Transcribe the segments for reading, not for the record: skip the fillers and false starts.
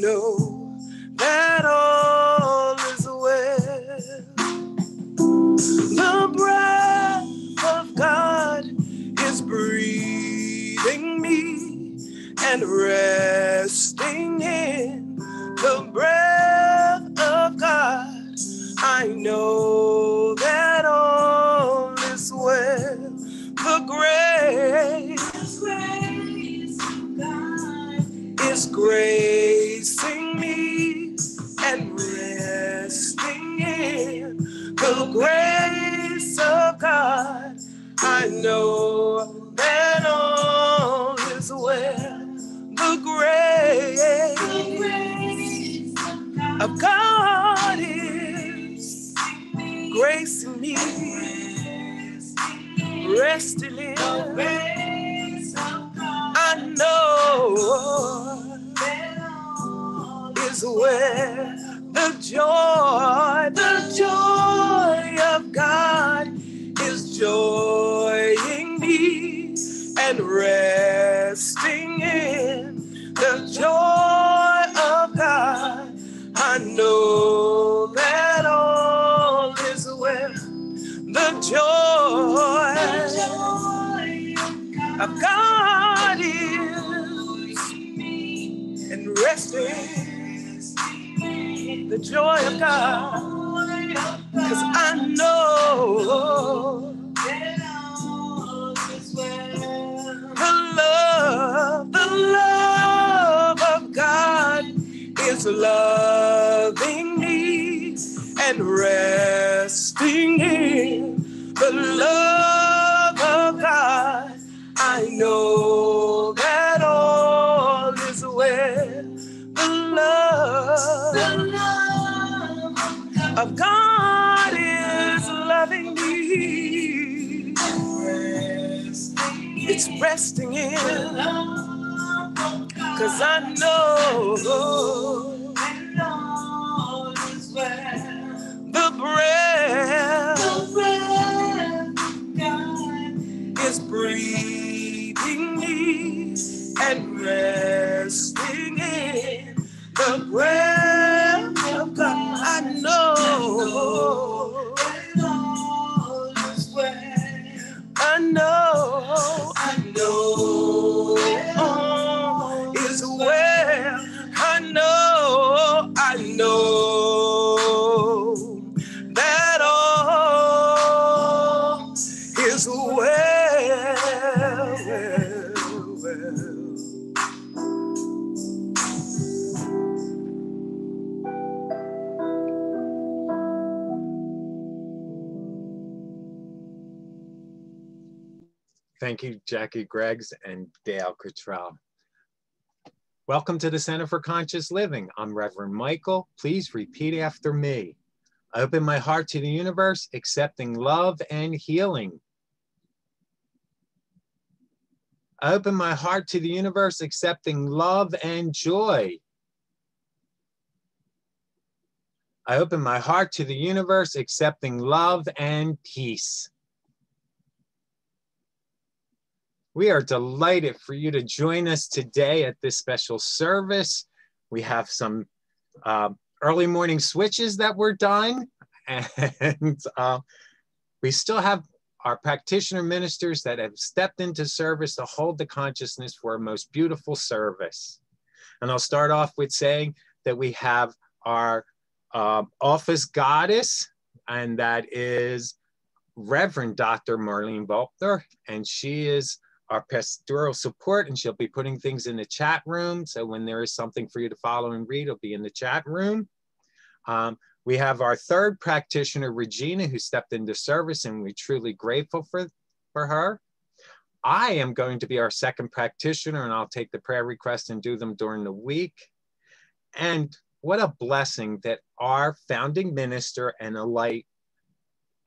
know that all is well. The breath of God is breathing me and resting in the breath of God. I know that all is well. The grace of God is gracing me and resting in the grace of God. I know that all is well. The grace of God is gracing me, resting in. I know is where the joy of God is joying me and resting in the joy of God. I know that all is well. The joy of God is and resting the joy of God, 'cause I know the love of God is loving me and resting in the love of God. I know that all is well. The love of God is loving me. It's resting in, 'cause I know the breath is breathing me and resting in the breath of God. I know all is well. I know that all is well. Thank you, Jackie Greggs and Daille Kettrell. Welcome to the Center for Conscious Living. I'm Reverend Michael. Please repeat after me. I open my heart to the universe, accepting love and healing. I open my heart to the universe, accepting love and joy. I open my heart to the universe, accepting love and peace. We are delighted for you to join us today at this special service. We have some early morning switches that were done, and we still have our practitioner ministers that have stepped into service to hold the consciousness for a most beautiful service. And I'll start off with saying that we have our office goddess, and that is Reverend Dr. Marlene Volkner, and she is our pastoral support, and she'll be putting things in the chat room. So when there is something for you to follow and read, it'll be in the chat room. We have our third practitioner, Regina, who stepped into service, and we're truly grateful for her. I am going to be our second practitioner, and I'll take the prayer requests and do them during the week. And what a blessing that our founding minister and a light,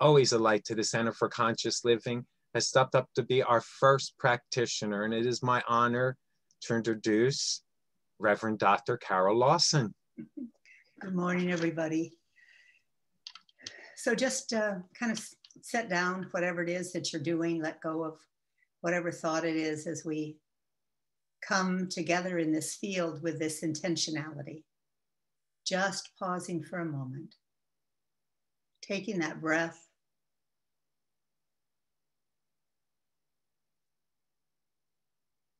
always a light to the Center for Conscious Living, has stepped up to be our first practitioner. And it is my honor to introduce Reverend Dr. Carol Lawson. Good morning, everybody. So just kind of set down whatever it is that you're doing, let go of whatever thought it is as we come together in this field with this intentionality. just pausing for a moment, taking that breath,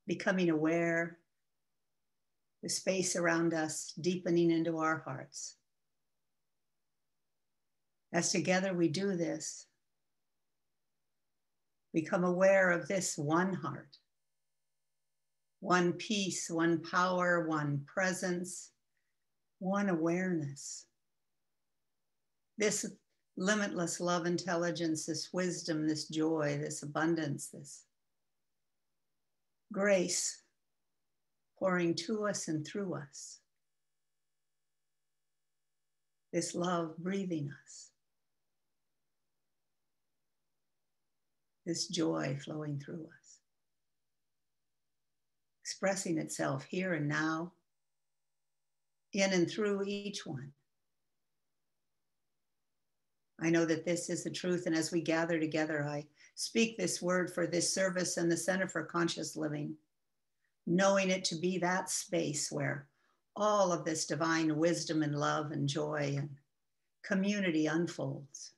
becoming aware, the space around us deepening into our hearts. As together we do this, become aware of this one heart, one peace, one power, one presence, one awareness. This limitless love intelligence, this wisdom, this joy, this abundance, this grace pouring to us and through us. This love breathing us. This joy flowing through us. Expressing itself here and now, in and through each one. I know that this is the truth, and as we gather together, I speak this word for this service and the Center for Conscious Living, knowing it to be that space where all of this divine wisdom and love and joy and community unfolds,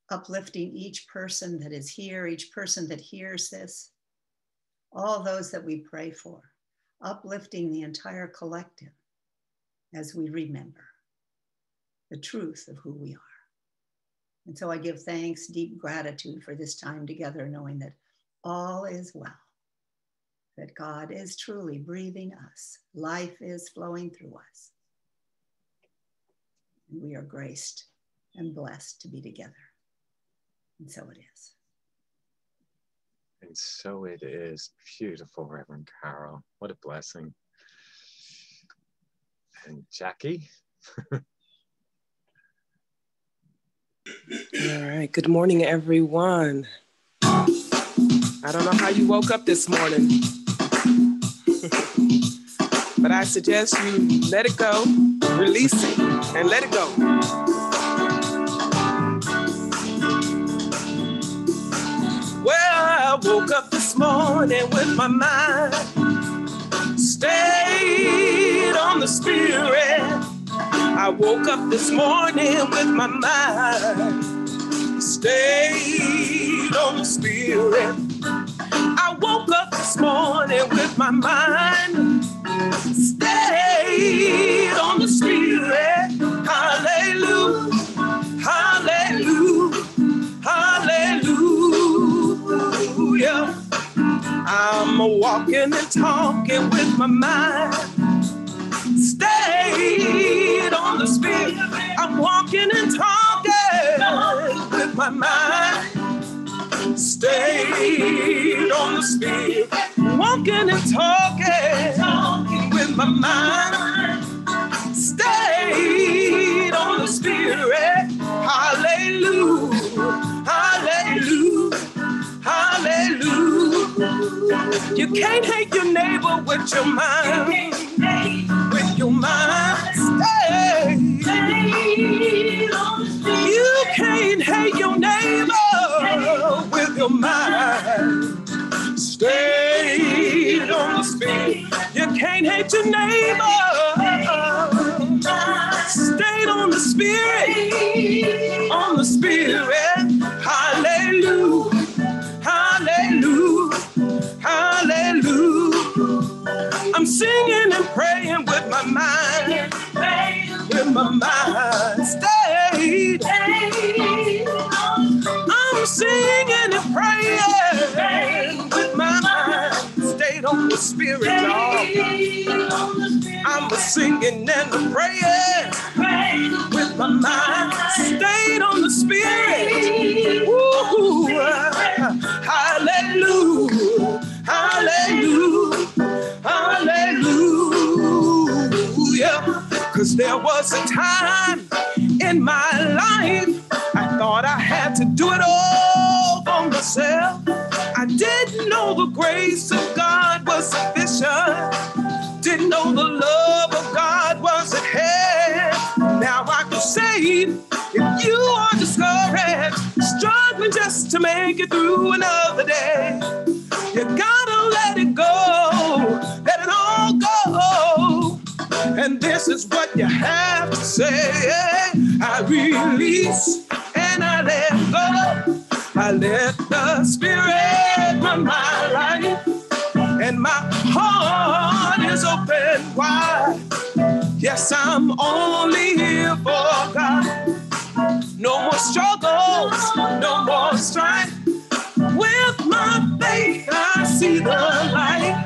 uplifting each person that is here, each person that hears this, all those that we pray for, uplifting the entire collective as we remember the truth of who we are. And so I give thanks, deep gratitude for this time together, knowing that all is well, that God is truly breathing us. Life is flowing through us. And we are graced and blessed to be together. And so it is. And so it is. Beautiful, Reverend Carol. What a blessing. And Jackie? All right. Good morning, everyone. I don't know how you woke up this morning, but I suggest you let it go, release it, and let it go. Well, I woke up this morning with my mind stayed on the spirit. I woke up this morning with my mind stayed on the spirit. I woke up this morning with my mind stayed on the spirit. Hallelujah, hallelujah, hallelujah. I'm walking and talking with my mind stayed on the spirit. I'm walking and talking with my mind stayed on the spirit. Walking and talking with my mind stayed on the spirit. Hallelujah, hallelujah, hallelujah. You can't hate your neighbor with your mind. With your mind stayed. You can't hate your neighbor with your mind stayed on the spirit. You can't hate your neighbor stayed on the spirit. On the spirit. Hallelujah, hallelujah, hallelujah. I'm singing and praying with my mind. With my mind stayed. I'm singing and praying with my mind stayed on the spirit, Lord. I'm singing and praying with my mind stayed on the spirit. Woo, hallelujah, hallelujah, hallelujah. 'Cause there was a time in my life I thought I had to do it all for myself. I didn't know the grace of God was sufficient. Didn't know the love of God was at hand. Now I can say, if you are discouraged, struggling just to make it through another day, you gotta let it go, let it all go. And this is what you have to say, I release and I let go. I let the Spirit run my life, and my heart is open wide. Yes, I'm only here for God. No more struggles, no more strife. With my faith, I see the light.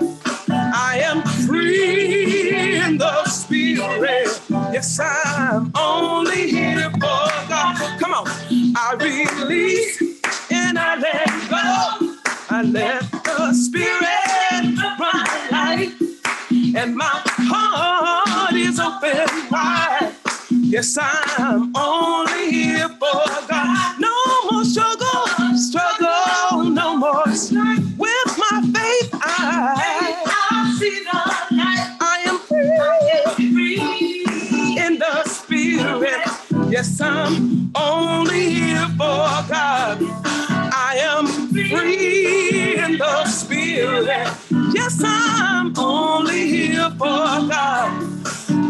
I am free in the Spirit. Yes, I'm only here for God. Come on. I release and I let go. I let the Spirit run my life, and my heart is open wide. Yes, I'm only here for God. No more struggle, no more strife. With my faith, I see the light. I am free in the Spirit. Yes, I'm only here for God. I am free in the Spirit. Yes, I'm only here for God.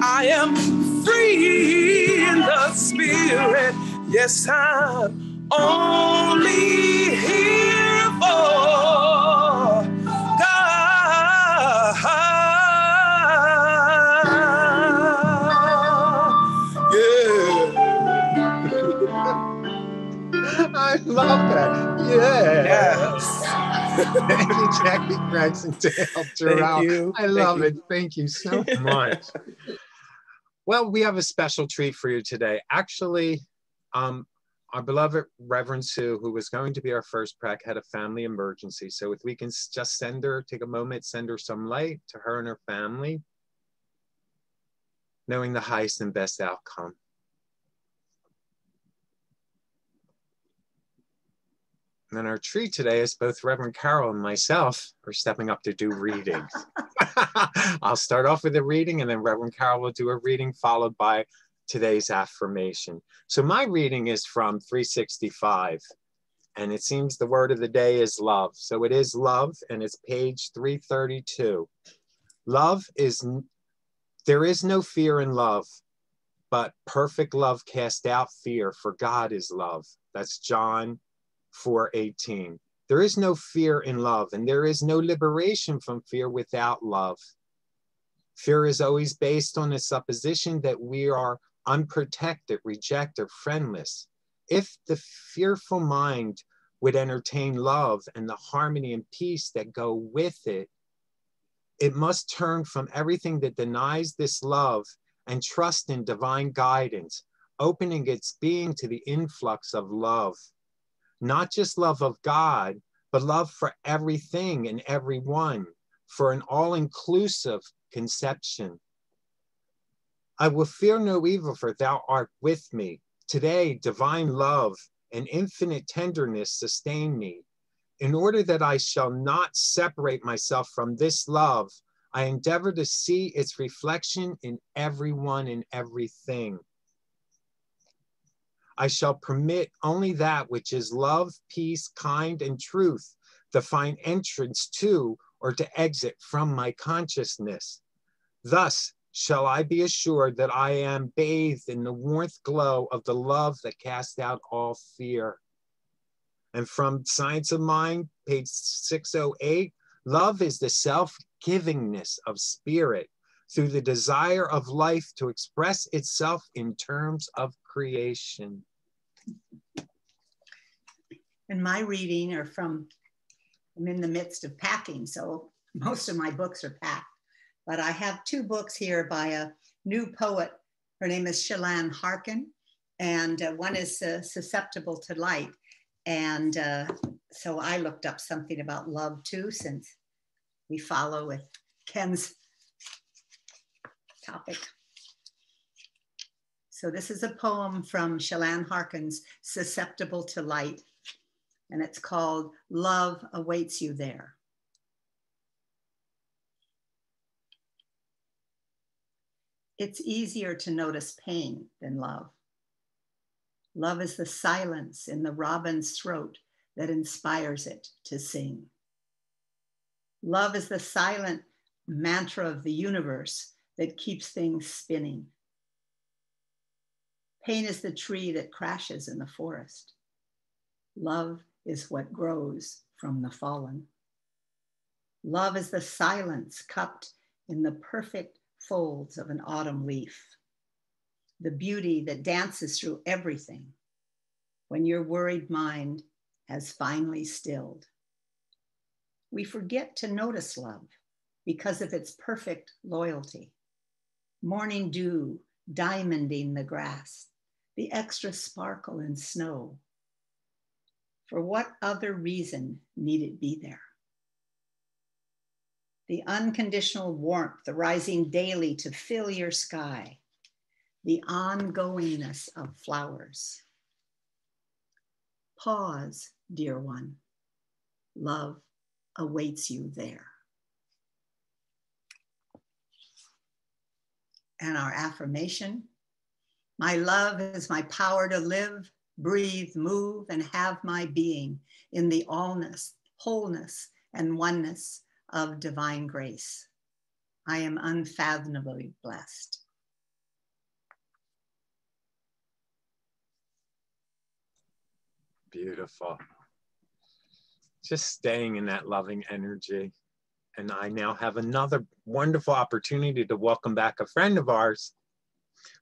I am free in the Spirit. Yes, I'm only here for God. Yeah. I love that. Yeah. Yes. Thank you, Jackie, Rex, and Daille. Thank you. I love it. Thank you so much. Well, we have a special treat for you today. Actually, our beloved Reverend Sue, who was going to be our first prac, had a family emergency. So if we can just send her, take a moment, send her some light to her and her family, knowing the highest and best outcome. And then our treat today is both Reverend Carol and myself are stepping up to do readings. I'll start off with a reading, and then Reverend Carol will do a reading followed by today's affirmation. So my reading is from 365, and it seems the word of the day is love. So it is love, and it's page 332. There is no fear in love, but perfect love casts out fear, for God is love. That's John 4:18. There is no fear in love, and there is no liberation from fear without love. Fear is always based on the supposition that we are unprotected, rejected, friendless. If the fearful mind would entertain love and the harmony and peace that go with it, it must turn from everything that denies this love and trust in divine guidance, opening its being to the influx of love. Not just love of God, but love for everything and everyone, for an all-inclusive conception. I will fear no evil, for thou art with me. Today, divine love and infinite tenderness sustain me. In order that I shall not separate myself from this love, I endeavor to see its reflection in everyone and everything. I shall permit only that which is love, peace, kind, and truth to find entrance to or to exit from my consciousness. Thus shall I be assured that I am bathed in the warmth glow of the love that casts out all fear. And from Science of Mind, page 608, love is the self-givingness of spirit through the desire of life to express itself in terms of creation. And my reading are from, I'm in the midst of packing, so most of my books are packed. But I have two books here by a new poet. Her name is Shalane Harkin, and one is Susceptible to Light. And so I looked up something about love too, since we follow with Ken's topic. So this is a poem from Shalane Harkin's Susceptible to Light, and it's called Love Awaits You There. It's easier to notice pain than love. Love is the silence in the robin's throat that inspires it to sing. Love is the silent mantra of the universe that keeps things spinning. Pain is the tree that crashes in the forest. Love is what grows from the fallen. Love is the silence cupped in the perfect folds of an autumn leaf. The beauty that dances through everything when your worried mind has finally stilled. We forget to notice love because of its perfect loyalty. Morning dew diamonding the grass, the extra sparkle in snow. For what other reason need it be there? The unconditional warmth arising daily to fill your sky, the ongoingness of flowers. Pause, dear one. Love awaits you there. And our affirmation, my love is my power to live, breathe, move, and have my being in the allness, wholeness, and oneness of divine grace. I am unfathomably blessed. Beautiful. Just staying in that loving energy. And I now have another wonderful opportunity to welcome back a friend of ours,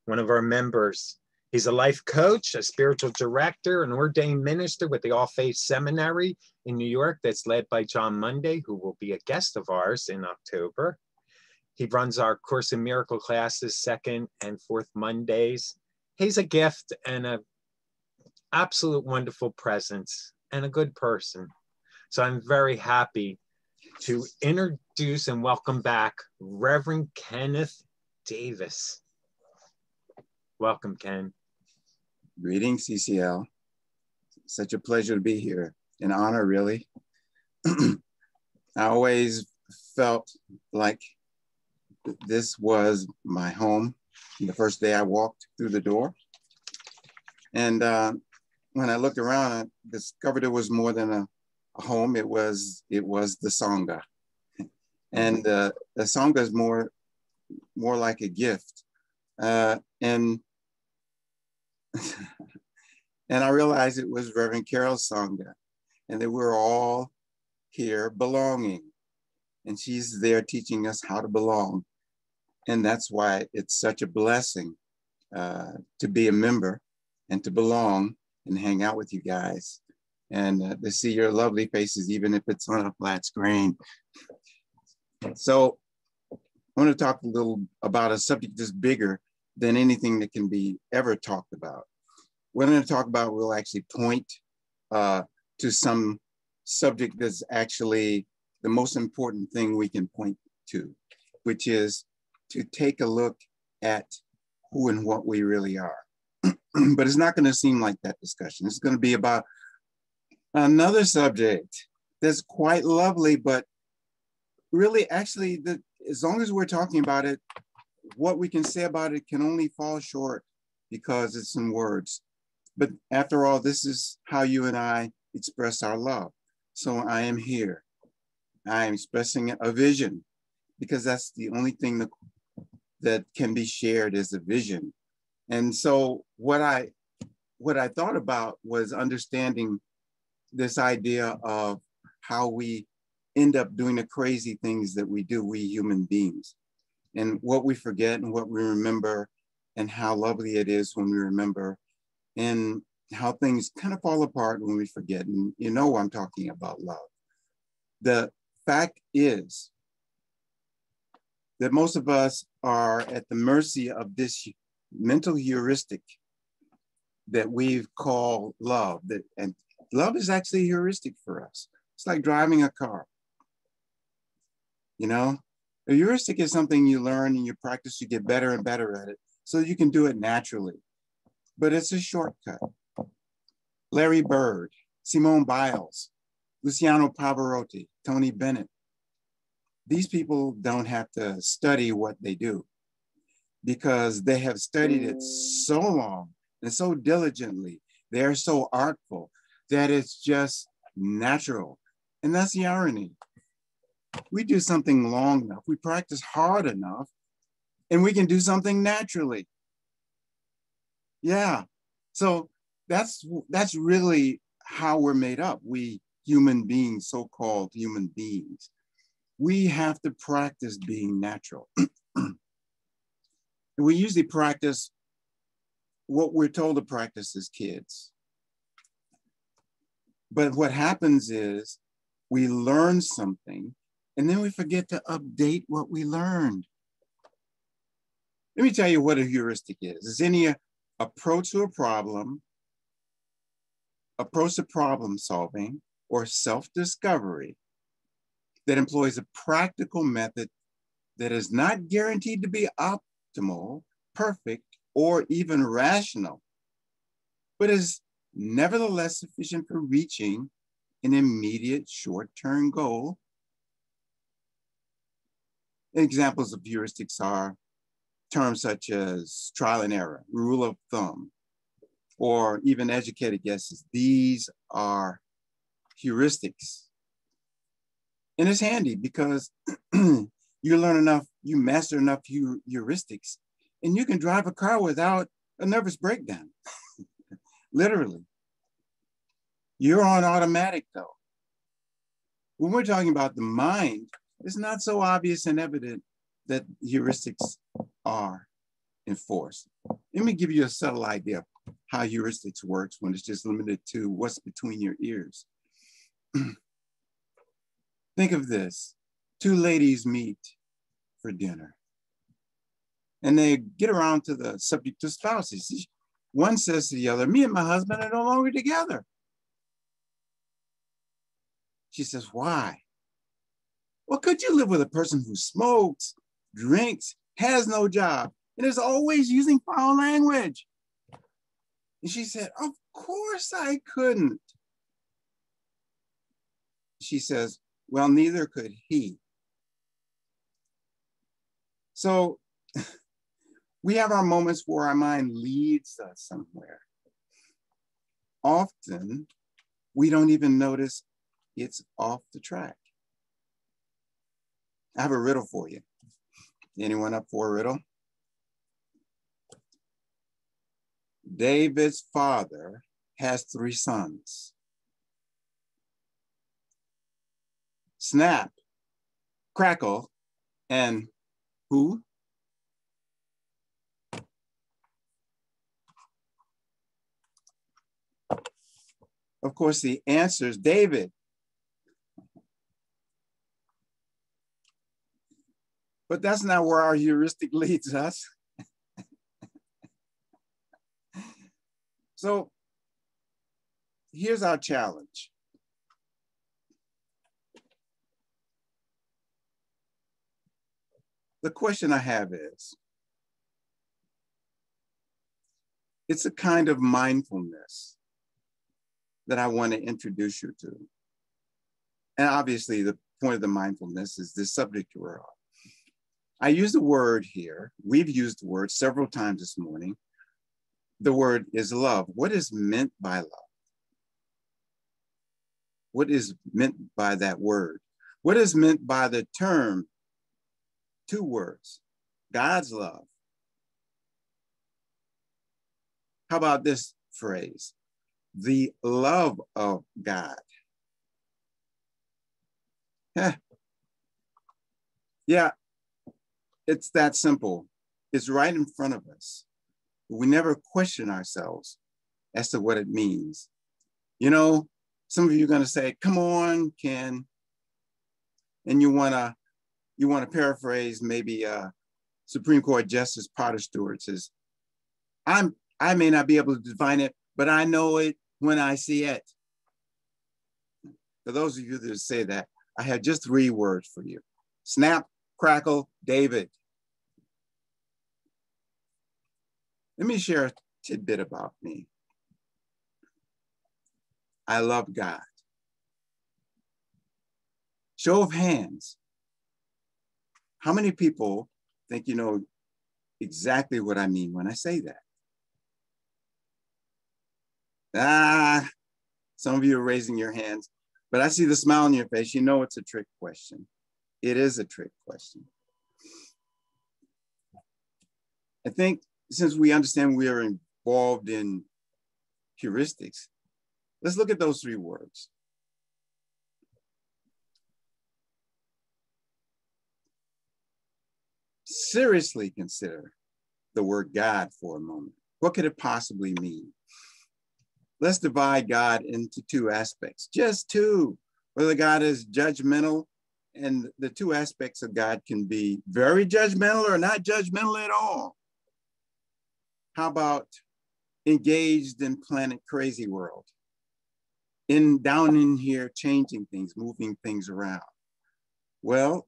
one of our members. He's a life coach, a spiritual director, an ordained minister with the All Faith Seminary in New York that's led by John Monday, who will be a guest of ours in October. He runs our Course in Miracle classes second and fourth Mondays. He's a gift and an absolute wonderful presence and a good person. So I'm very happy to introduce and welcome back Reverend Kenneth Davis. Welcome, Ken. Greetings, CCL. Such a pleasure to be here. An honor, really. I always felt like this was my home the first day I walked through the door. And when I looked around, I discovered it was more than a home. It was the Sangha. And the Sangha is more like a gift. And I realized it was Reverend Carol's Sangha, and that we're all here belonging. And she's there teaching us how to belong. And that's why it's such a blessing to be a member and to belong and hang out with you guys and to see your lovely faces, even if it's on a flat screen. So I want to talk a little about a subject that's bigger than anything that can be ever talked about. What I'm going to talk about will actually point to some subject that's actually the most important thing we can point to, which is to take a look at who and what we really are. But it's not going to seem like that discussion. It's going to be about another subject that's quite lovely, but really actually, as long as we're talking about it, what we can say about it can only fall short because it's in words. But after all, this is how you and I express our love. So I am here. I am expressing a vision because that's the only thing that can be shared is a vision. And so what I thought about was understanding this idea of how we end up doing the crazy things that we do, we human beings, and what we forget and what we remember, and how lovely it is when we remember, and how things kind of fall apart when we forget. And you know I'm talking about love. The fact is that most of us are at the mercy of this mental heuristic that we've called love. And love is actually a heuristic for us. It's like driving a car. You know, a heuristic is something you learn and you practice, you get better and better at it so you can do it naturally. But it's a shortcut. Larry Bird, Simone Biles, Luciano Pavarotti, Tony Bennett. These people don't have to study what they do because they have studied it so long and so diligently. They're so artful that it's just natural. And that's the irony. We do something long enough, we practice hard enough, and we can do something naturally. Yeah. So that's really how we're made up. We human beings, so-called human beings, we have to practice being natural. We usually practice what we're told to practice as kids. But what happens is we learn something and then we forget to update what we learned. Let me tell you what a heuristic is. It's any approach to a problem, approach to problem solving, or self-discovery that employs a practical method that is not guaranteed to be optimal, perfect, or even rational, but is nevertheless sufficient for reaching an immediate short-term goal. Examples of heuristics are terms such as trial and error, rule of thumb, or even educated guesses. These are heuristics. And it's handy because you learn enough, you master enough heuristics, and you can drive a car without a nervous breakdown. Literally. You're on automatic though. When we're talking about the mind, it's not so obvious and evident that heuristics are enforced. Let me give you a subtle idea of how heuristics works when it's just limited to what's between your ears. Think of this. Two ladies meet for dinner and they get around to the subject of spouses. One says to the other, me and my husband are no longer together. She says, why? Well, could you live with a person who smokes, drinks, has no job, and is always using foul language? And she said, of course I couldn't. She says, well, neither could he. So we have our moments where our mind leads us somewhere. Often, we don't even notice it's off the track. I have a riddle for you. Anyone up for a riddle? David's father has 3 sons. Snap, crackle, and who? Of course, the answer is David. But that's not where our heuristic leads us. So here's our challenge. The question I have is, it's a kind of mindfulness that I want to introduce you to. And obviously the point of the mindfulness is this subject we're on. I use the word here, we've used the word several times this morning. The word is love. What is meant by love? What is meant by that word? What is meant by the term, 2 words, God's love? How about this phrase? The love of God. Yeah, it's that simple. It's right in front of us. We never question ourselves as to what it means. You know, some of you are going to say, come on, Ken. And you want to paraphrase maybe Supreme Court Justice Potter Stewart says, I may not be able to define it, but I know it when I see it. For those of you that say that, I have just 3 words for you. Snap, crackle, David. Let me share a tidbit about me. I love God. Show of hands. How many people think you know exactly what I mean when I say that? Some of you are raising your hands, but I see the smile on your face. You know it's a trick question. It is a trick question. I think since we understand we are involved in heuristics, let's look at those 3 words. Seriously consider the word God for a moment. What could it possibly mean? Let's divide God into 2 aspects, just 2. Whether God is judgmental, and the 2 aspects of God can be very judgmental or not judgmental at all. How about engaged in planet crazy world? Down in here, changing things, moving things around. Well,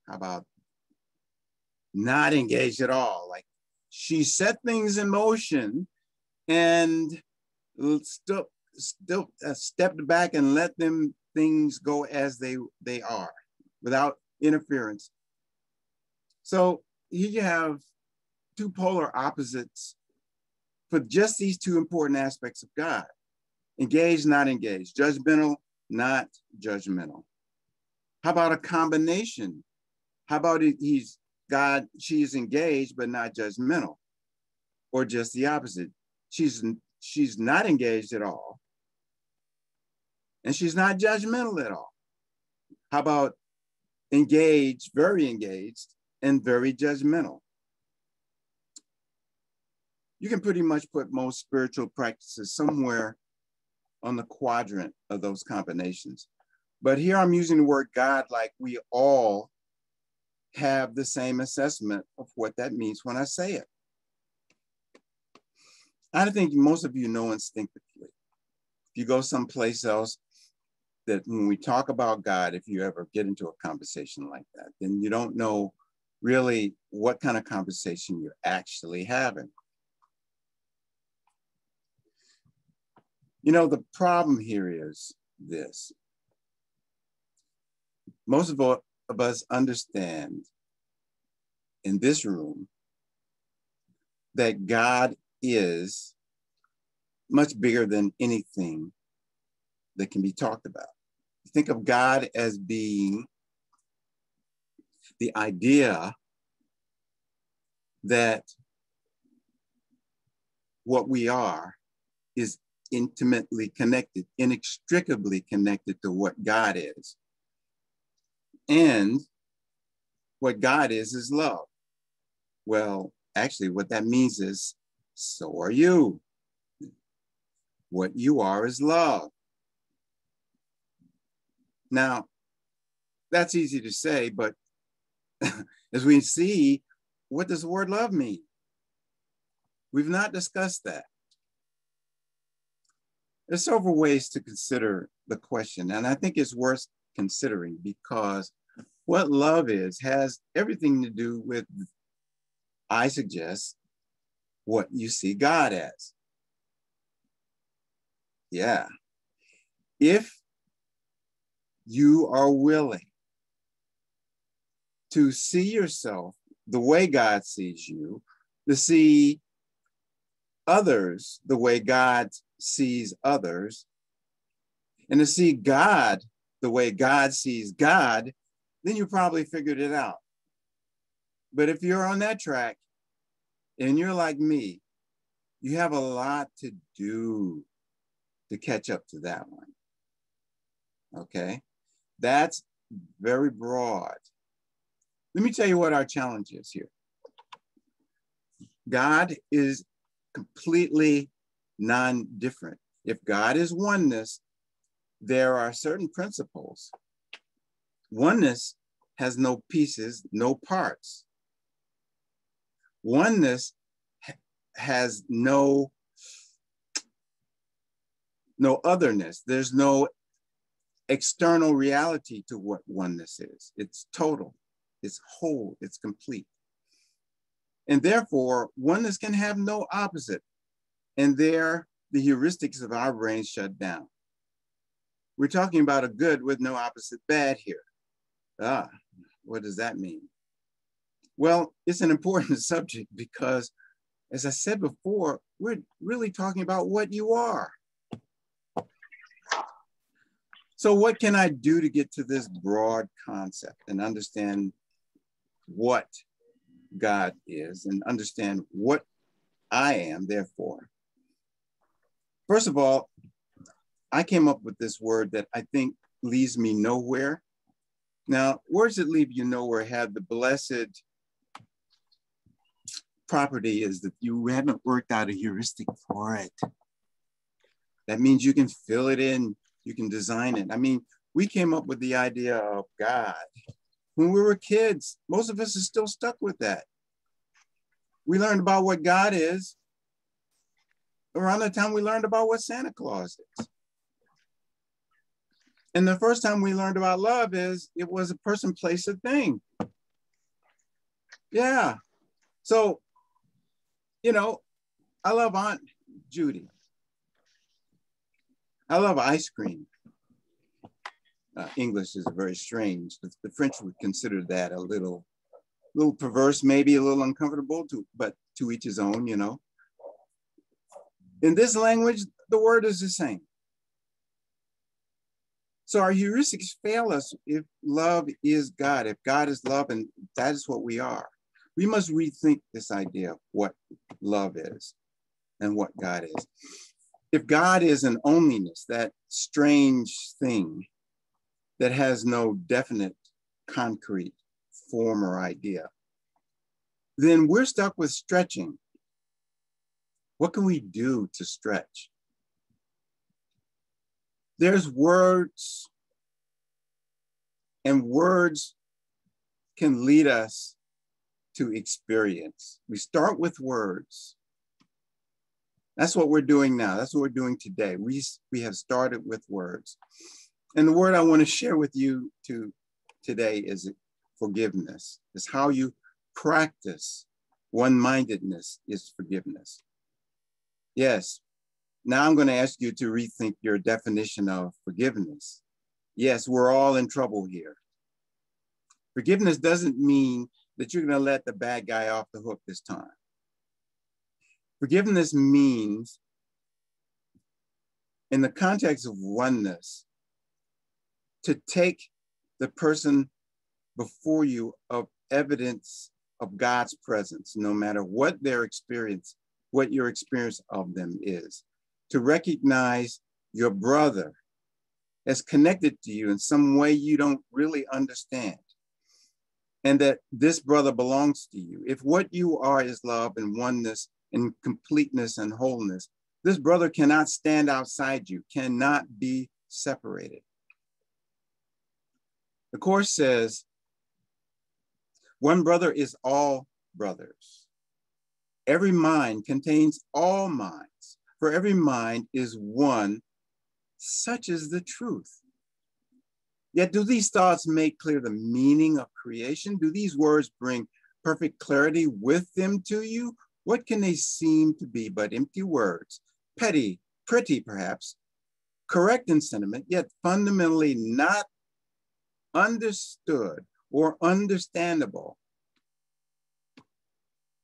how about not engaged at all? Like she set things in motion and still stepped back and let things go as they are without interference. So here you have 2 polar opposites for just these 2 important aspects of God. Engaged, not engaged. Judgmental, not judgmental. How about a combination? How about she's engaged, but not judgmental? Or just the opposite. She's not engaged at all. And she's not judgmental at all. How about engaged, very engaged, and very judgmental? You can pretty much put most spiritual practices somewhere on the quadrant of those combinations. But here I'm using the word God like we all have the same assessment of what that means when I say it. I think most of you know instinctively. If you go someplace else, that when we talk about God, if you ever get into a conversation like that, then you don't know really what kind of conversation you're actually having. You know, the problem here is this. Most of us understand in this room that God is much bigger than anything that can be talked about. Think of God as being the idea that what we are is intimately connected, inextricably connected to what God is. And what God is love. Well, actually, what that means is, so are you. What you are is love. Now, that's easy to say, but as we see, what does the word love mean? We've not discussed that. There's several ways to consider the question, and I think it's worth considering because what love is has everything to do with, I suggest, what you see God as. Yeah. If you are willing to see yourself the way God sees you, to see others the way God sees others, and to see God the way God sees God, then you probably figured it out. But if you're on that track and you're like me, you have a lot to do to catch up to that one. Okay? That's very broad. Let me tell you what our challenge is here. God is completely non-different. If God is oneness, there are certain principles. Oneness has no pieces, no parts. Oneness has no otherness. There's no external reality to what oneness is. It's total, it's whole, it's complete. And therefore, oneness can have no opposite. And there, the heuristics of our brain shut down. We're talking about a good with no opposite bad here. What does that mean? Well, it's an important subject because, as I said before, we're really talking about what you are. So what can I do to get to this broad concept and understand what God is and understand what I am, therefore? First of all, I came up with this word that I think leads me nowhere. Now, words that leave you nowhere have the blessed property is that you haven't worked out a heuristic for it. That means you can fill it in, you can design it. I mean, we came up with the idea of God when we were kids. Most of us are still stuck with that. We learned about what God is around the time we learned about what Santa Claus is. And the first time we learned about love is it was a person, place, a thing. Yeah. So, you know, I love Aunt Judy. I love ice cream. English is very strange. The French would consider that a little perverse, maybe a little uncomfortable, but to each his own, you know. In this language, the word is the same. So our heuristics fail us if love is God, if God is love, and that is what we are. We must rethink this idea of what love is and what God is. If God is an onlyness, that strange thing that has no definite, concrete form or idea, then we're stuck with stretching. What can we do to stretch? There's words, and words can lead us to experience. We start with words. That's what we're doing now. That's what we're doing today. We have started with words. And the word I want to share with you today is forgiveness. It's how you practice one-mindedness is forgiveness. Yes. Now I'm going to ask you to rethink your definition of forgiveness. Yes, we're all in trouble here. Forgiveness doesn't mean that you're going to let the bad guy off the hook this time. Forgiveness means, in the context of oneness, to take the person before you of evidence of God's presence, no matter what their experience, what your experience of them is. To recognize your brother as connected to you in some way you don't really understand, and that this brother belongs to you. If what you are is love and oneness and completeness and wholeness, this brother cannot stand outside you, cannot be separated. The Course says, one brother is all brothers. Every mind contains all minds. For every mind is one, such is the truth. Yet do these thoughts make clear the meaning of creation? Do these words bring perfect clarity with them to you? What can they seem to be but empty words? Petty, pretty perhaps, correct in sentiment, yet fundamentally not understood or understandable.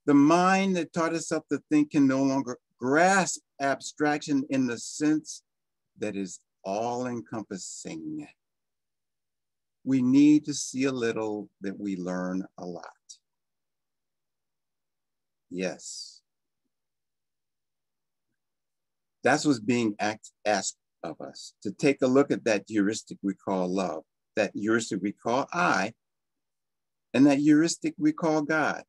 The mind that taught itself to think can no longer grasp abstraction in the sense that is all-encompassing. We need to see a little that we learn a lot. Yes. That's what's being asked of us, to take a look at that heuristic we call love, that heuristic we call I, and that heuristic we call God.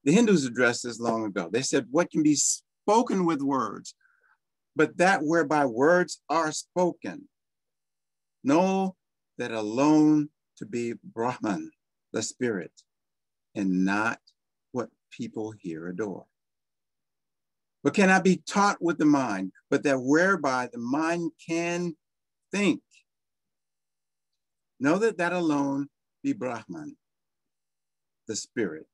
The Hindus addressed this long ago. They said, what can be spoken with words, but that whereby words are spoken. Know that alone to be Brahman, the spirit, and not what people here adore. What cannot be taught with the mind, but that whereby the mind can think. Know that that alone be Brahman, the spirit,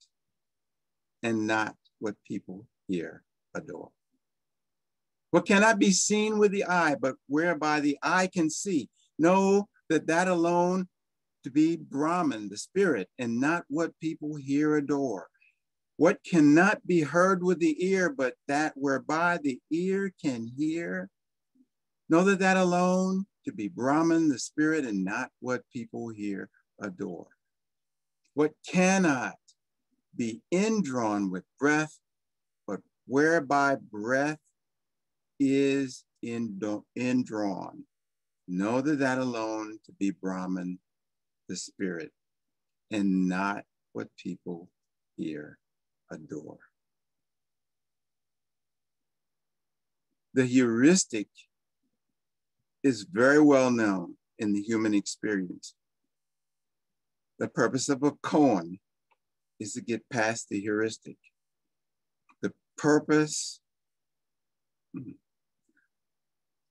and not what people here adore. What cannot be seen with the eye, but whereby the eye can see. Know that that alone to be Brahman, the spirit, and not what people here adore. What cannot be heard with the ear, but that whereby the ear can hear. Know that that alone to be Brahman, the spirit, and not what people here adore. What cannot be indrawn with breath, but whereby breath is indrawn. Know that alone to be Brahman, the spirit, and not what people here adore. The heuristic is very well known in the human experience. The purpose of a koan is to get past the heuristic. The purpose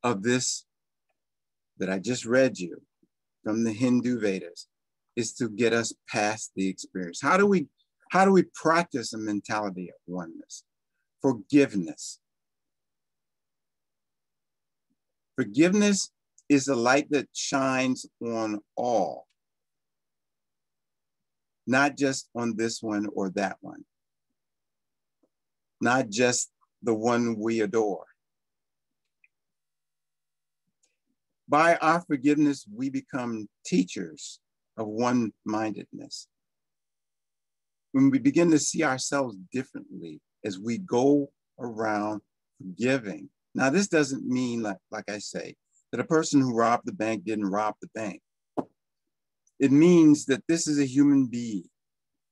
of this that I just read you from the Hindu Vedas is to get us past the experience. How do we practice a mentality of oneness? Forgiveness. Forgiveness is a light that shines on all, not just on this one or that one, not just the one we adore. By our forgiveness, we become teachers of one-mindedness. When we begin to see ourselves differently as we go around forgiving. Now, this doesn't mean, like I say, that a person who robbed the bank didn't rob the bank. It means that this is a human being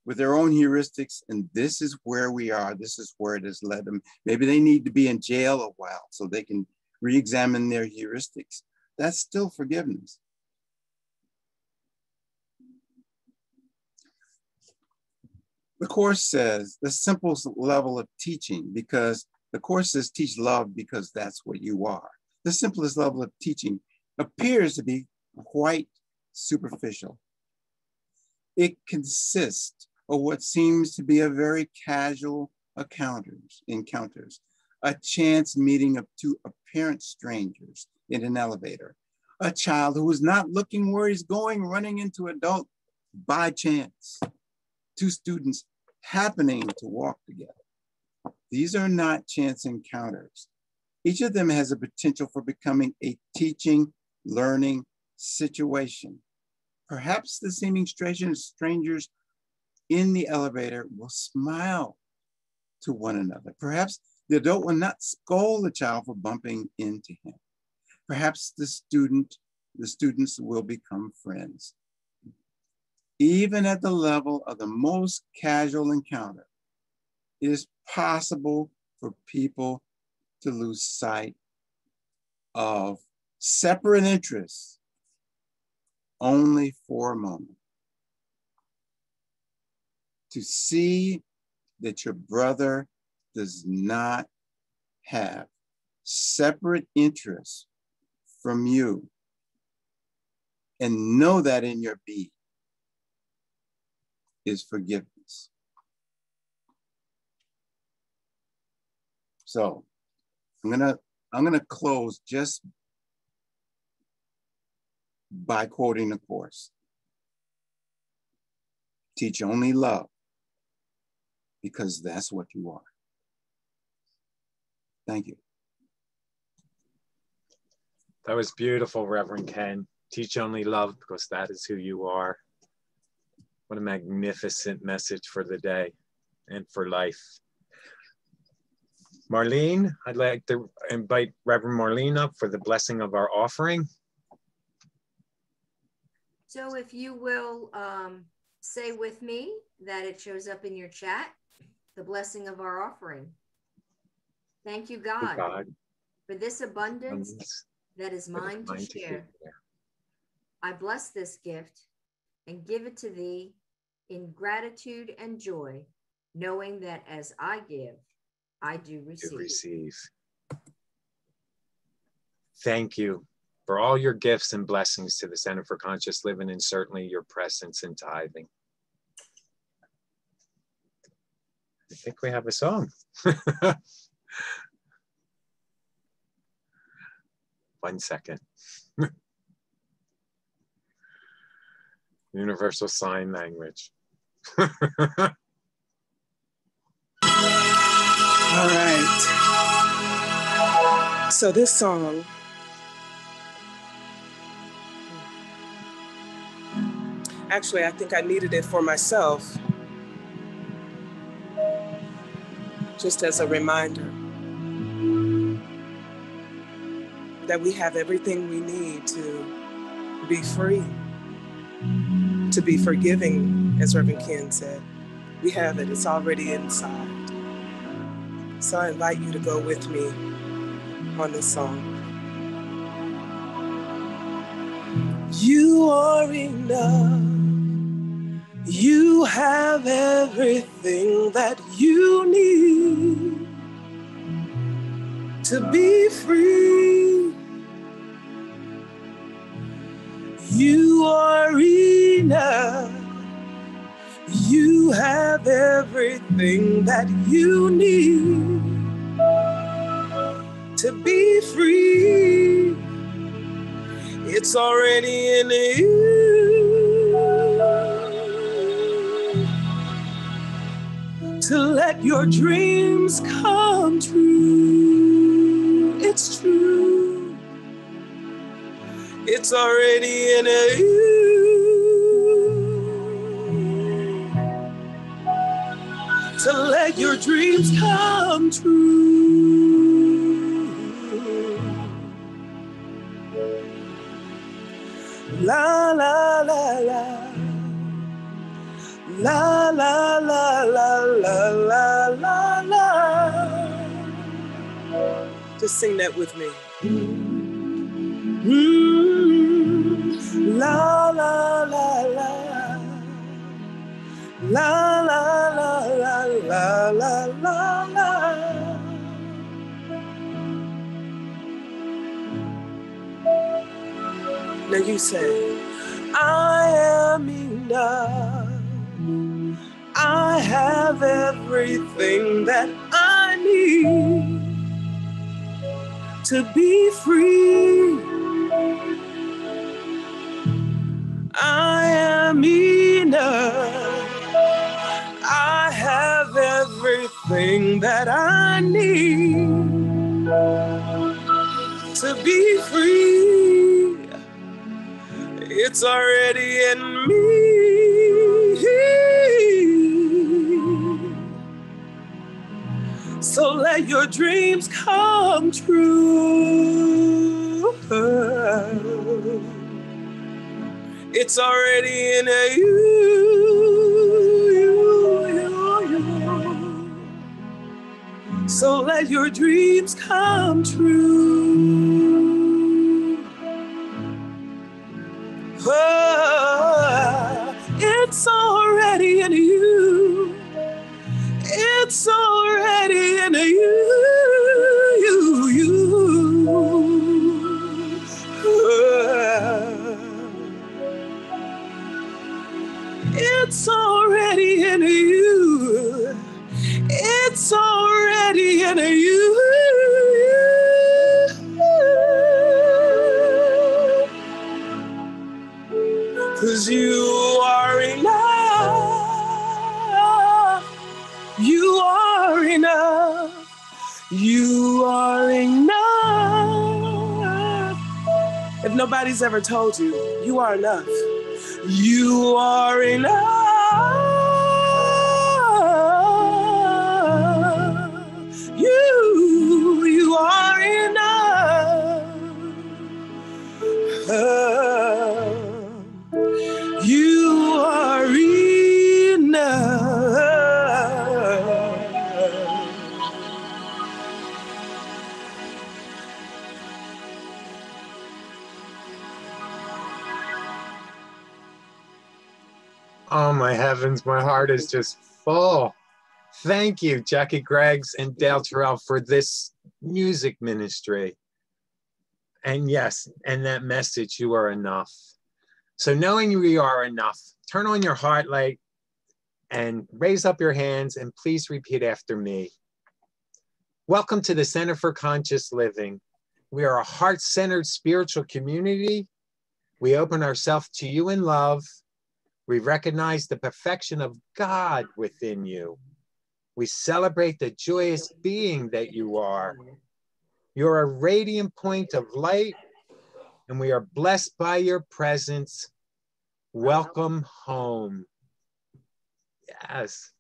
with their own heuristics, and this is where we are. This is where it has led them. Maybe they need to be in jail a while so they can re-examine their heuristics. That's still forgiveness. The Course says the simplest level of teaching, because the Course says teach love because that's what you are. The simplest level of teaching appears to be quite superficial. It consists of what seems to be a very casual encounters, a chance meeting of two apparent strangers in an elevator, a child who is not looking where he's going, running into adult by chance, two students happening to walk together. These are not chance encounters. Each of them has a potential for becoming a teaching, learning situation. Perhaps the seeming strangers in the elevator will smile to one another. Perhaps the adult will not scold the child for bumping into him. Perhaps the students will become friends. Even at the level of the most casual encounter, it is possible for people to lose sight of separate interests only for a moment. To see that your brother does not have separate interests from you, and know that in your being, is forgiveness. So I'm gonna close just by quoting the Course. Teach only love, because that's what you are. Thank you. That was beautiful, Reverend Ken. Teach only love, because that is who you are. What a magnificent message for the day and for life. Marlene, I'd like to invite Reverend Marlene up for the blessing of our offering. So if you will say with me that it shows up in your chat, the blessing of our offering. Thank you, God, for this abundance that is mine to share. I bless this gift and give it to thee in gratitude and joy, knowing that as I give, I do receive. Thank you for all your gifts and blessings to the Center for Conscious Living, and certainly your presence in tithing. I think we have a song. 1 second. Universal Sign Language. All right. So this song, actually, I think I needed it for myself, just as a reminder. that we have everything we need to be free, to be forgiving, as Reverend Ken said. We have it, it's already inside. So I invite you to go with me on this song. You are enough. You have everything that you need to be free. You are enough. You have everything that you need to be free. It's already in you. To let your dreams come true. It's true. It's already in you. To let your dreams come true. La la la la. La la la la la la la la. Just sing that with me. La la la la. La la la la la la la la. Now you say, I am enough. I have everything that I need to be free. I am enough. I have everything that I need to be free. It's already in me. So let your dreams come true. It's already in you. So let your dreams come true. It's already in you. It's already in you. It's already in you. It's already in you. 'Cause you are enough. You are enough. You are enough. If nobody's ever told you, you are enough. You are enough. You are enough. You are enough. Oh my heavens, my heart is just full. Thank you, Jackie Greggs and Daille Terrell, for this music ministry. And yes, and that message, you are enough. So knowing you are enough, turn on your heart light and raise up your hands and please repeat after me. Welcome to the Center for Conscious Living. We are a heart-centered spiritual community. We open ourselves to you in love. We recognize the perfection of God within you. We celebrate the joyous being that you are. You're a radiant point of light, and we are blessed by your presence. Welcome home. Yes.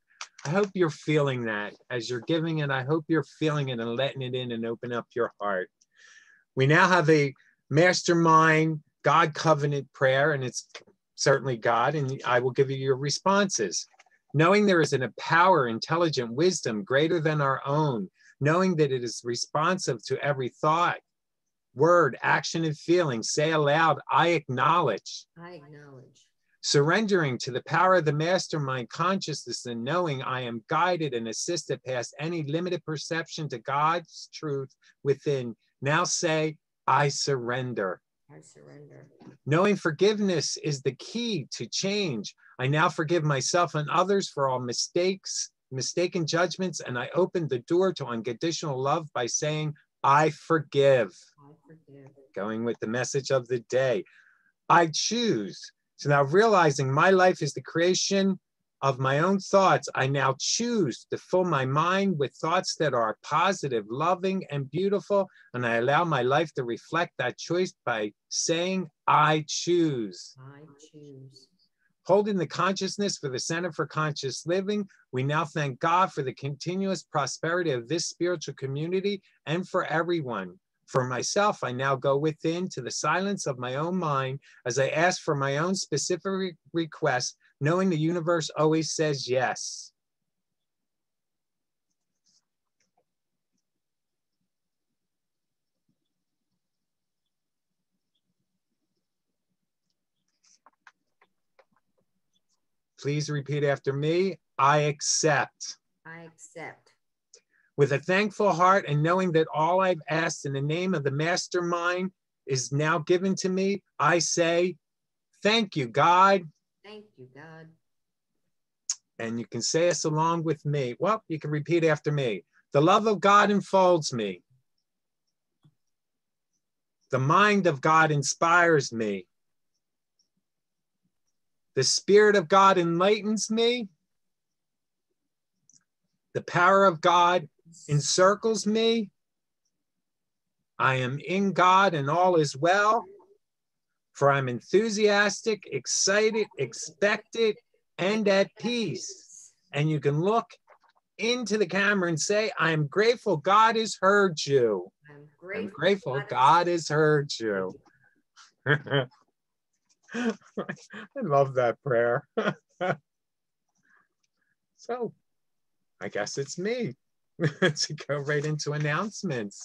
I hope you're feeling that as you're giving it. I hope you're feeling it and letting it in and open up your heart. We now have a mastermind God covenant prayer, and it's certainly God, and I will give you your responses. Knowing there is a power, intelligent wisdom greater than our own, knowing that it is responsive to every thought, word, action, and feeling, say aloud, I acknowledge. I acknowledge. Surrendering to the power of the mastermind consciousness and knowing I am guided and assisted past any limited perception to God's truth within. Now say, I surrender. I surrender. Knowing forgiveness is the key to change. I now forgive myself and others for all mistakes, mistaken judgments, and I open the door to unconditional love by saying, I forgive. I forgive. Going with the message of the day. I choose. So now realizing my life is the creation of my own thoughts, I now choose to fill my mind with thoughts that are positive, loving, and beautiful. And I allow my life to reflect that choice by saying, I choose. I choose. Holding the consciousness for the Center for Conscious Living, we now thank God for the continuous prosperity of this spiritual community and for everyone. For myself, I now go within to the silence of my own mind as I ask for my own specific requests, knowing the universe always says yes. Please repeat after me. I accept. I accept. With a thankful heart and knowing that all I've asked in the name of the mastermind is now given to me, I say, thank you, God. Thank you, God. And you can say this along with me. Well, you can repeat after me. The love of God enfolds me. The mind of God inspires me. The Spirit of God enlightens me. The power of God encircles me. I am in God and all is well. For I'm enthusiastic, excited, expected, and at peace. And you can look into the camera and say, I am grateful God has heard you. I'm grateful God has heard you. I love that prayer. So I guess it's me to go right into announcements.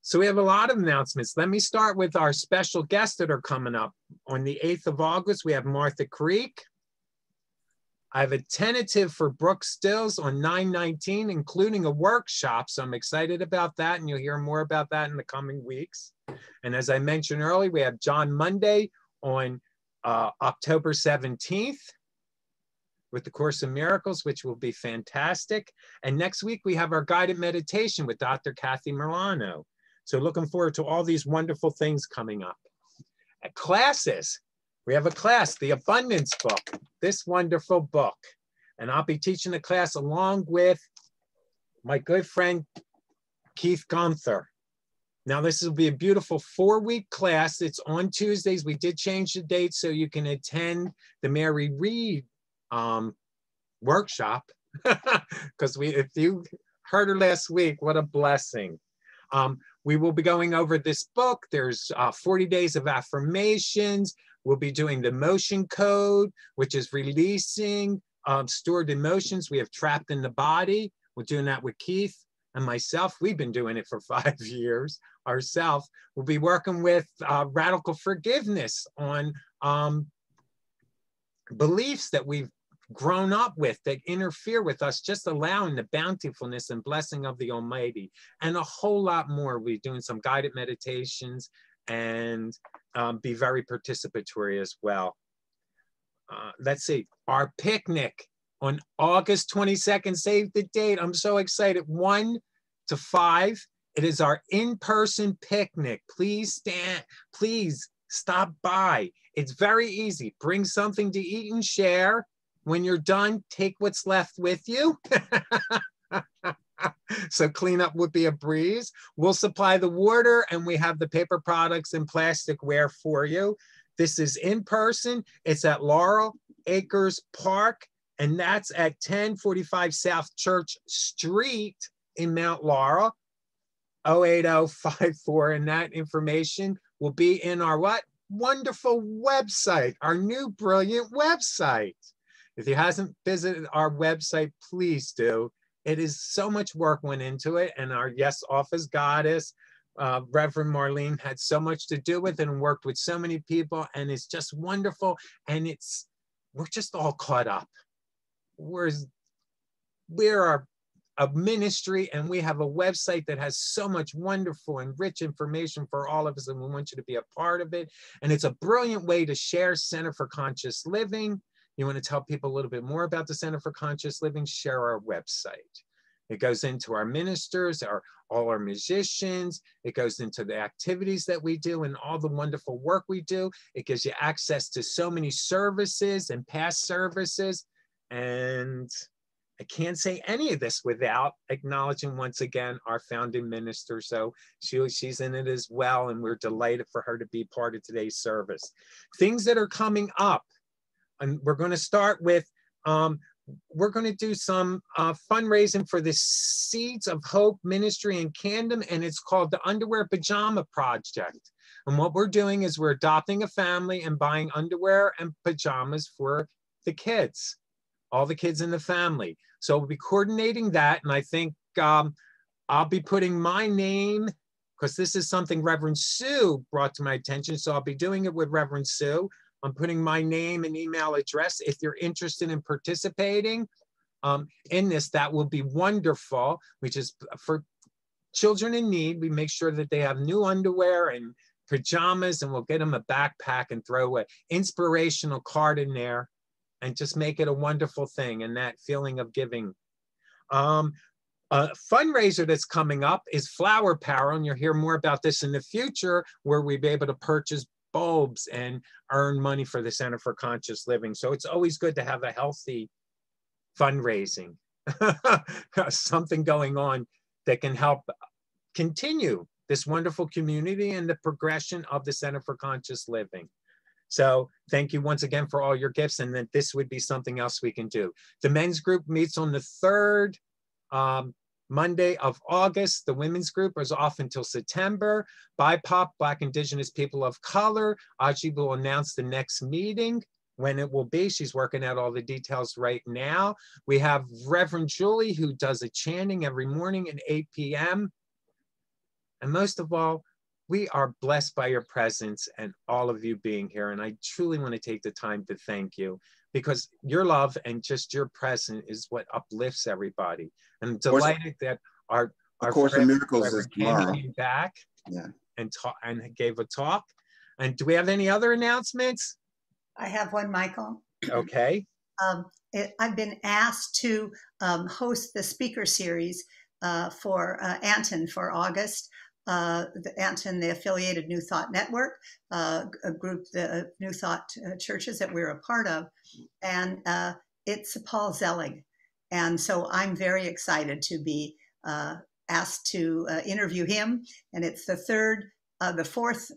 So we have a lot of announcements. Let me start with our special guests that are coming up. On the 8th of August, we have Martha Creek. I have a tentative for Brooke Stills on 9/19, including a workshop. So I'm excited about that, and you'll hear more about that in the coming weeks. And as I mentioned earlier, we have John Monday on October 17th with the Course in Miracles, which will be fantastic. And next week, we have our guided meditation with Dr. Kathy Milano. So looking forward to all these wonderful things coming up. At classes, we have a class, the Abundance Book, this wonderful book. And I'll be teaching the class along with my good friend, Keith Gunther. Now, this will be a beautiful 4-week class. It's on Tuesdays. We did change the date so you can attend the Mary Reed workshop. Because if you heard her last week, what a blessing. We will be going over this book. There's 40 days of affirmations. We'll be doing the emotion code, which is releasing stored emotions we have trapped in the body. We're doing that with Keith and myself. We've been doing it for 5 years ourselves. We'll be working with radical forgiveness on beliefs that we've grown up with that interfere with us, just allowing the bountifulness and blessing of the Almighty, and a whole lot more. We're doing some guided meditations and be very participatory as well. Let's see, our picnic on August 22nd, save the date. I'm so excited, 1 to 5. It is our in-person picnic. Please stop by. It's very easy. Bring something to eat and share. When you're done, take what's left with you. So cleanup would be a breeze. We'll supply the water and we have the paper products and plasticware for you. This is in person. It's at Laurel Acres Park, and that's at 1045 South Church Street in Mount Laurel. 08054, and that information will be in our what? Wonderful website, our new brilliant website. If you hasn't visited our website, please do. It is so much work went into it, and our yes office goddess, Reverend Marlene, had so much to do with it and worked with so many people, and it's just wonderful. And we're just all caught up. We're a ministry, and we have a website that has so much wonderful and rich information for all of us, and we want you to be a part of it. And it's a brilliant way to share Center for Conscious Living. You want to tell people a little bit more about the Center for Conscious Living, share our website. It goes into our ministers, all our musicians. It goes into the activities that we do and all the wonderful work we do. It gives you access to so many services and past services. And I can't say any of this without acknowledging once again our founding minister. So she's in it as well, and we're delighted for her to be part of today's service. Things that are coming up, and we're going to start with, we're going to do some fundraising for the Seeds of Hope Ministry in Camden, and it's called the Underwear Pajama Project. And what we're doing is we're adopting a family and buying underwear and pajamas for the kids, all the kids in the family. So we'll be coordinating that, and I think I'll be putting my name, because this is something Reverend Sue brought to my attention, so I'll be doing it with Reverend Sue. I'm putting my name and email address. If you're interested in participating in this, that will be wonderful, which is for children in need. We make sure that they have new underwear and pajamas, and we'll get them a backpack and throw an inspirational card in there and just make it a wonderful thing, and that feeling of giving. A fundraiser that's coming up is Flower Power, and you'll hear more about this in the future, where we'll be able to purchase bulbs and earn money for the Center for Conscious Living. So it's always good to have a healthy fundraising, something going on that can help continue this wonderful community and the progression of the Center for Conscious Living. So thank you once again for all your gifts, and that this would be something else we can do. The men's group meets on the 3rd Monday of August. The women's group is off until September. BIPOC, Black Indigenous People of Color. Aji will announce the next meeting, when it will be. She's working out all the details right now. We have Reverend Julie, who does a chanting every morning at 8 p.m. And most of all, we are blessed by your presence and all of you being here. And I truly want to take the time to thank you, because your love and just your presence is what uplifts everybody. And I'm delighted that our Course in Miracles is tomorrow. Came back, yeah, and gave a talk. And do we have any other announcements? I have one, Michael. Okay. I've been asked to host the speaker series for Anton for August. Anton, the affiliated New Thought Network, a group, the New Thought churches that we're a part of, and it's Paul Zelig. And so I'm very excited to be asked to interview him, and it's the fourth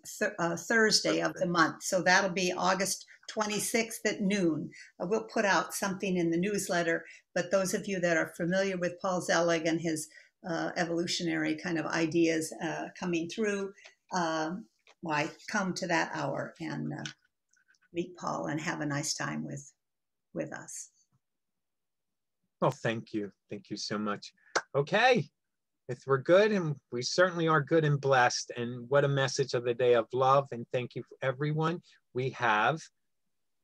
Thursday of the month. So that'll be August 26th at noon. We'll put out something in the newsletter, but those of you that are familiar with Paul Zelig and his evolutionary kind of ideas coming through, why come to that hour and meet Paul and have a nice time with us. Well, thank you. Thank you so much. Okay. If we're good, and we certainly are good and blessed, and what a message of the day of love, and thank you for everyone. We have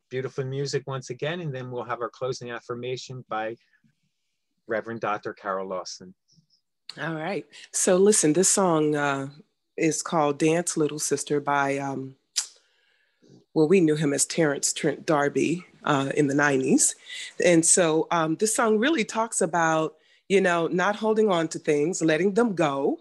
beautiful music once again, and then we'll have our closing affirmation by Reverend Dr. Carol Lawson. All right. So listen, this song is called Dance Little Sister by, well, we knew him as Terrence Trent D'Arby in the 90s. And so this song really talks about, you know, not holding on to things, letting them go.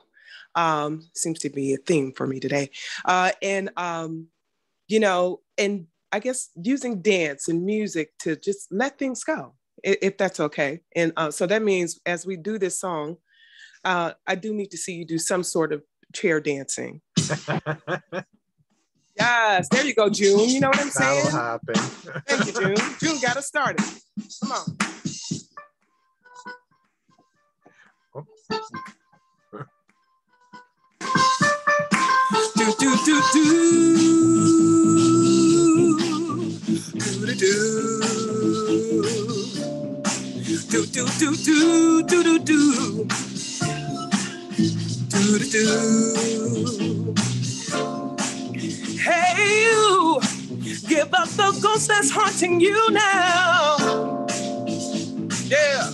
Seems to be a theme for me today. You know, and I guess using dance and music to just let things go, if that's okay. And so that means as we do this song, I do need to see you do some sort of chair dancing. Yes, there you go, June. You know what I'm saying? That'll happen. Thank you, June. June got us started. Come on. Hey, you, give up the ghost that's haunting you now. Yeah,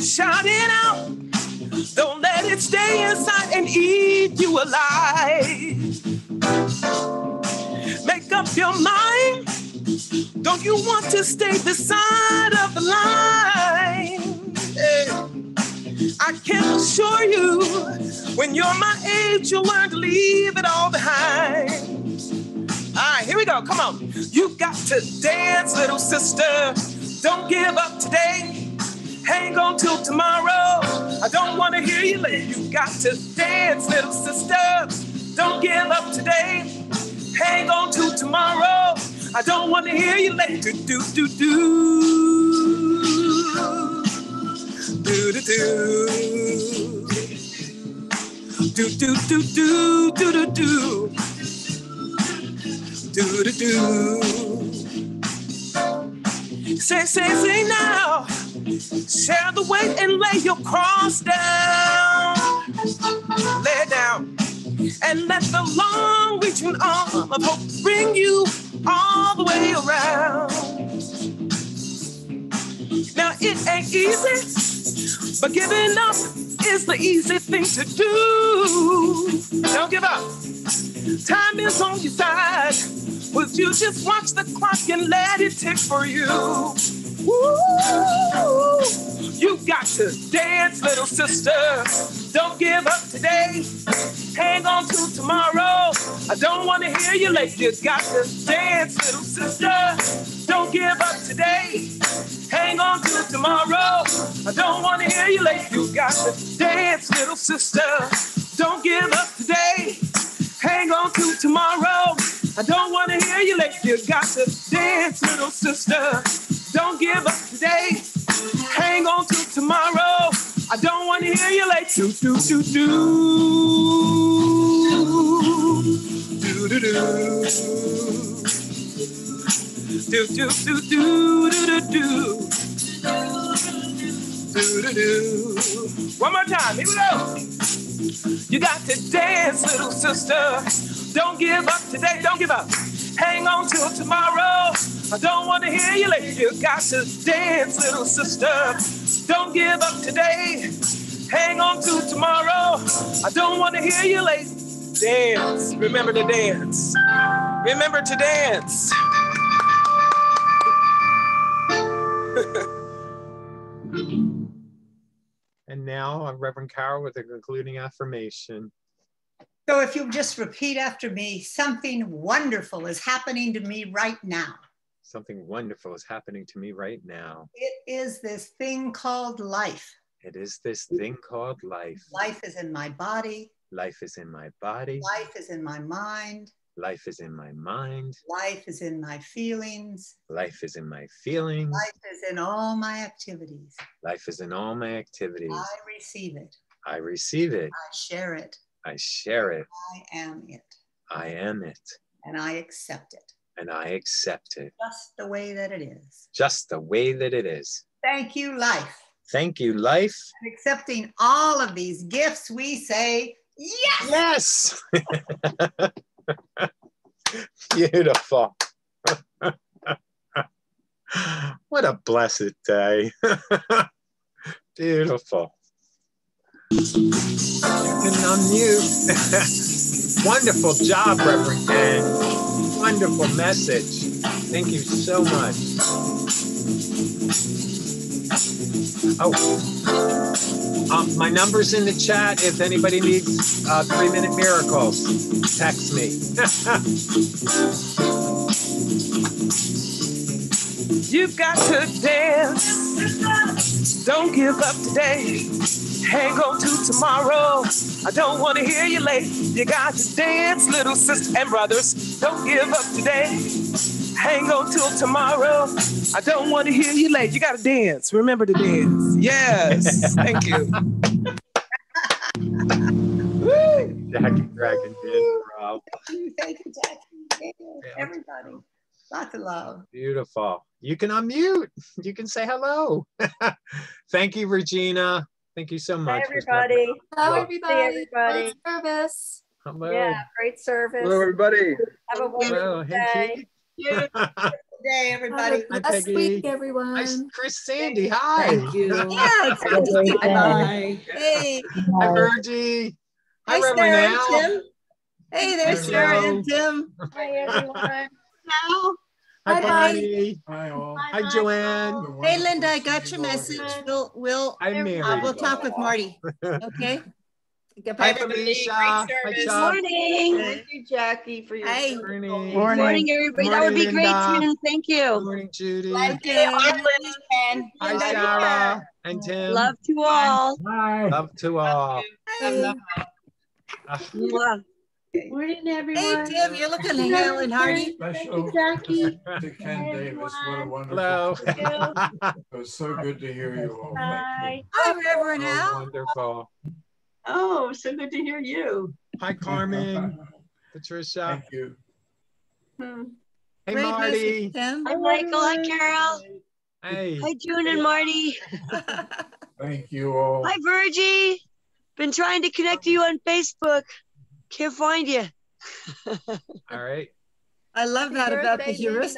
shout it out. Don't let it stay inside and eat you alive. Make up your mind. Don't you want to stay this side of the line? Yeah. I can assure you, when you're my age, you'll learn to leave it all behind. All right, here we go. Come on. You got to dance, little sister. Don't give up today. Hang on till tomorrow. I don't want to hear you late. You got to dance, little sister. Don't give up today. Hang on till tomorrow. I don't want to hear you late. Do do do do. Do do do. Do do do do do do do. Do do do. Say now. Share the weight and lay your cross down. Lay it down. And let the long-reaching arm of hope bring you all the way around. Now it ain't easy, but giving up is the easy thing to do. Don't give up. Time is on your side. Would you just watch the clock and let it tick for you? Woo! You got to dance, little sister. Don't give up today. Hang on till tomorrow. I don't want to hear you late. You got to dance, little sister. Don't give up today. Hang on till tomorrow. I don't want to hear you late. You got to dance, little sister. Don't give up today. Hang on till tomorrow. I don't want to hear you late. You got to dance, little sister. Don't give up today. Hang on till tomorrow. I don't want to hear you late. Do do do do. Do do do. Do do do do do do. Do do do. One more time. Here we go. You got to dance, little sister. Don't give up today. Don't give up. Hang on till tomorrow. I don't want to hear you late. You got to dance, little sister. Don't give up today. Hang on till tomorrow. I don't want to hear you late. Dance. Remember to dance. Remember to dance. And now, Reverend Carol with a concluding affirmation. So if you just repeat after me, something wonderful is happening to me right now. Something wonderful is happening to me right now. It is this thing called life. It is this thing called life. Life is in my body. Life is in my body. Life is in my mind. Life is in my mind. Life is in my feelings. Life is in my feelings. Life is in all my activities. Life is in all my activities. I receive it. I receive it. I share it. I share it. I am it. I am it. And I accept it. And I accept it. Just the way that it is. Just the way that it is. Thank you, life. Thank you, life. And accepting all of these gifts, we say, yes! Yes! Beautiful. What a blessed day. Beautiful. And unmute. Wonderful job, Reverend Ken. Wonderful message. Thank you so much. Oh, my number's in the chat. If anybody needs 3-minute miracles, text me. You've got to dance. Don't give up today. Hang on to tomorrow. I don't want to hear you late. You got to dance, little sisters and brothers. Don't give up today. Hang on till tomorrow. I don't want to hear you late. You got to dance. Remember to dance. Yes. Thank you. Jackie Dragon did. Wow. Thank you, Jackie. Everybody. Lots of love. Beautiful. You can unmute. You can say hello. Thank you, Regina. Thank you so much. Hi, everybody. Hello, Good to see everybody. Great service. Hello. Yeah, great service. Hello, everybody. Have a Hello. wonderful Hey, day. Keith. Good day, everybody. Have a Hi, blessed Peggy. week, Hi, everyone. Chris Sandy. Hi. Thank you. Yeah, it's good to see you. Bye. Hey, Hi, Virgie. Hi, hi, Reverend Sarah and Al. Tim. Hey, there's Hi, Sarah Joe. and Tim. Hi, everyone. Now. Hi, Hi, Bonnie. Hi, all. Hi, Joanne. Hey, Linda, I got your message. We'll Hi, Mary. we'll talk with Marty. Okay. Hi, Felicia. Hi, Chuck. Morning. Thank you, Jackie, for your Hey. Morning. Good morning, everybody. That would be Morning, great, Linda. June. Thank Good you. morning, Judy. Thank you. Hi, Sarah and Tim. Love to all. Love to all. Hey. Mwah. Morning, Hey, everyone. Tim, you're looking hale and hearty. Special Jackie. To Ken Davis, what a wonderful. Hello. It was so good to hear you all. Hi. Hi, Reverend Oh, Al. wonderful. Oh, so good to hear you. Hi, Carmen. Patricia. Thank you. Hey, Great Marty. message, Tim. Hi, Michael. Hi, Carol. Hey. Hi, June and Marty. Thank you all. Hi, Virgie. Been trying to connect to you on Facebook. Can't find you. All right. I love that about the birthday, heuristic.